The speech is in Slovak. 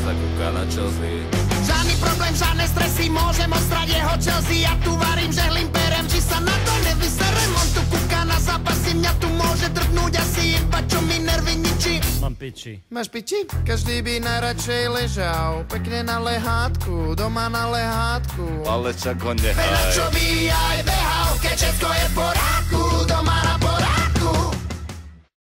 sa kúka na Chelsea. Žiadny problém, žiadne stresy, môžem ostrať jeho Chelsea. Ja tu varím, žehlím, perem, či sa na to nevyserem. On tu kúka na zápasy, mňa tu môže trhnúť asi iba čo mi nervy ničí. Mám piči. Máš piči? Každý by najradšej ležal pekne na lehátku, doma na lehátku. Ale čak ho Veľa nehaj. čo by aj behal, keď všetko je v poráku, doma na